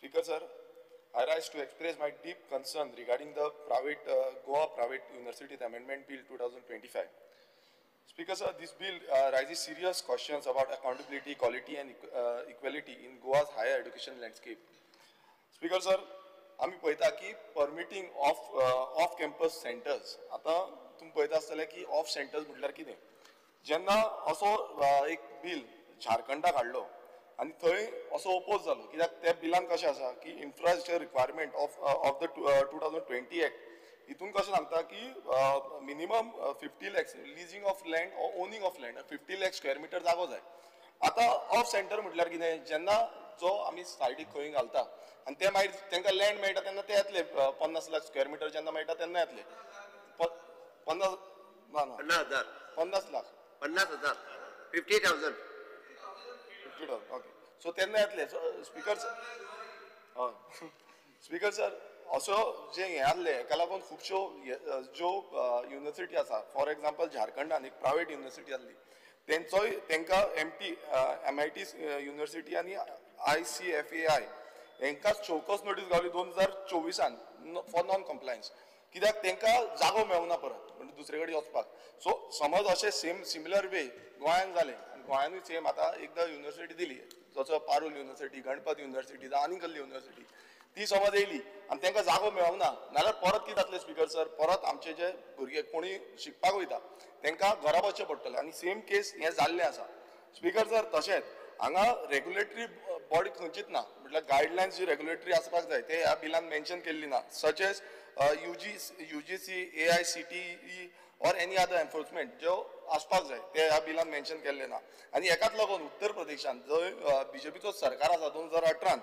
Speaker sir, I rise to express my deep concern regarding the Goa Private Universities Amendment Bill 2025. Speaker sir, this bill raises serious questions about accountability, quality and equality in Goa's higher education landscape. Speaker sir, आम्ही पळयता की permitting off campus centres आता तुम्ही पळयता आसतले की of centres म्हटल्यार कितें जेन्ना असो एक बिल झारखंडाक हाडलो आनी थंय असो ओपोज जालो कित्याक त्या बिलान कशें आसा की infrastructure requirement of the 2020 act हितून कशें सांगता की minimum 50 lakhs leasing of land or owning of land 50 lakh square metre जागो जाय. आता ऑफ सेंटर म्हटल्यार कितें जेन्ना जो आमी सायडीक खंय घालता आनी ते मागीर तांकां लँड मेळटा तेन्ना ते येतले 50 लाख स्क्वेअर मिटर जेन्ना मेळटा तेन्ना येतले 50 लाख 50,000 ओके सो तेन्ना येतले स्पीकर सर असो जे हे आसले हेका लागून खुबश्यो ज्यो युनिवर्सिटी आसा फॉर एग्जाम्पल झारखंडान एक प्रायवेट युनिवर्सिटी आसली तेंचोय तांकां MIT युनिवर्सिटी आनी ICFAI हांकां चौकस नोटीस गावली 2024 फॉर नॉन कंप्लायन्स कित्याक तांकां जागो मेळूना परत म्हणजे दुसरे कडेन वचपाक. सो समज अशें सेम सिमिलर वे गोंयांत जालें आनी गोंयानूय सेम आतां एकदां युनिवर्सिटी दिली जसो पारुल युनिवर्सिटी गणपत युनिवर्सिटी जावं आनी कसली युनिवर्सिटी ती समज येयली आनी तांकां जागो मेळूना नाल्यार परत कितें जातलें स्पीकर सर परत आमचे जे भुरगे कोणी शिकपाक वयता तांकां घरा वचचें पडटलें आनी सेम केस हें जाल्लें आसा. स्पीकर सर तशेंच हांगा रेग्युलेटरी बॉडी खंयचीच ना म्हटल्यार गायडलायन्स जी रेग्युलेटरी आसपाक जाय ते ह्या बिलान मेन्शन केल्ली ना सच एज UGC AICTE और एनी अदर एन्फोर्समेंट ज्यो आसपाक जाय ते ह्या बिलान मेन्शन केल्ले ना आनी हेकाच लागून उत्तर प्रदेशान जंय BJPचो सरकार आसा 2018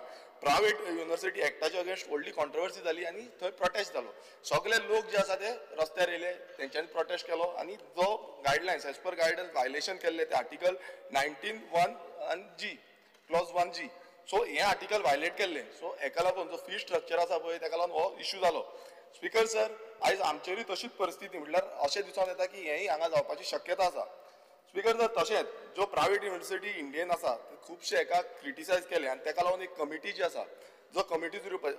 प्रायवेट युनिवर्सिटी एक्टाच्या अगेन्स्ट व्हडली कॉन्ट्रोवर्सी जाली आनी थंय प्रोटेस्ट जालो सगळे लोक जे आसा ते रस्त्यार येयले तेंच्यांनी प्रोटेस्ट केलो आनी जो guidelines as per guidance violation केल्ले ते आर्टिकल 19(1) आनी G क्लॉज 1G सो हे आर्टिकल वायलेट केल्ले सो हेका लागून जो फी स्ट्रक्चर आसा पळय तेका लागून हो इश्यू जालो. स्पीकर सर आयज आमचेरूय तशीच परिस्थिती म्हटल्यार अशें दिसून येता की हेंय हांगा जावपाची शक्यता आसा. स्पीकर सर तशेंच ज्यो प्रायवेट युनिवर्सिटी इंडियेन आसा खुबशे हेका क्रिटिसायज केले आनी तेका लागून एक कमिटी जी आसा जो कमिटीचो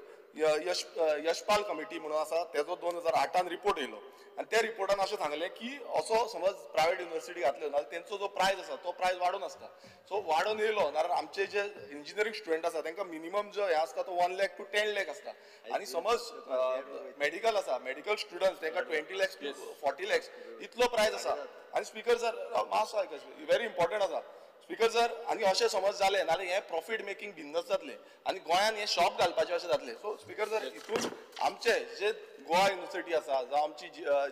यशपाल कमिटी म्हणून आसा तेजो 2008 रिपोर्ट येयलो आनी त्या रिपोर्टान अशें सांगलें की असो समज प्रायवेट युनिवर्सिटी घातल्यो जाल्यार तेंचो जो प्रायस आसा तो प्रायस वाडून आसता सो वाडून येयलो नाल्यार आमचे जे इंजिनियरींग स्टुडंट आसा तांकां मिनिमम जो हे आसता तो 1 lakh to 10 lakh आसता आनी समज मेडिकल आसा मेडिकल स्टुडंट्स तांकां 20 lakhs to 40 lakhs इतलो प्रायस आसा. आनी स्पीकर सर मातसो आयकचें व्हेरी इम्पॉर्टंट आसा स्पीकर सर आनी अशें समज जालें नाल्यार हें प्रॉफीट मेकींग बिजनस जातलें आनी गोंयान हें शॉप घालपाचें अशें जातलें. सो स्पीकर सर हितून आमचे जे गोवा युनिवर्सिटी आसा जावं आमची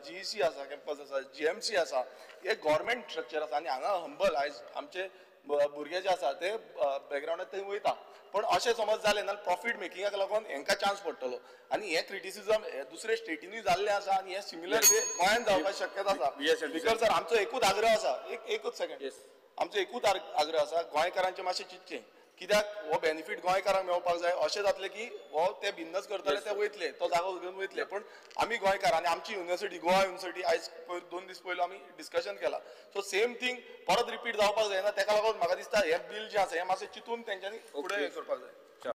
GEC आसा कॅम्पस आसा GMC आसा हे गव्हर्मेंट स्ट्रक्चर आसा आनी हांगा हंबल आयज आमचे भुरगे जे आसा ते बॅकग्रावंडात थंय वयता पण अशें समज जालें नाल्यार प्रॉफीट मेकिंगाक लागून हांकां चान्स पडटलो आनी हें क्रिटिसिजम दुसरे स्टेटीनूय जाल्लें आसा आनी हें सिमिलर वे गोंयान जावपाची शक्यता आसा. स्पीकर सर आमचो एकूच आग्रह आसा एकूच सेकंड आमचो एकूच आग्रह आसा गोंयकारांचें मातशें चिंतचें कित्याक हो बेनिफीट गोंयकारांक मेळपाक जाय अशें जातलें की हो ते बिजनस करतले ते वयतले तो जागो घेवन वयतले पण आमी गोंयकार आनी आमची युनिवर्सिटी गोवा युनिवर्सिटी आयज 2 दीस पयलीं आमी डिस्कशन केलां सो सेम थिंग परत रिपीट जावपाक जायना तेका लागून म्हाका दिसता हें बील जें आसा हें मातशें चिंतून तेंच्यांनी फुडें करपाक जाय.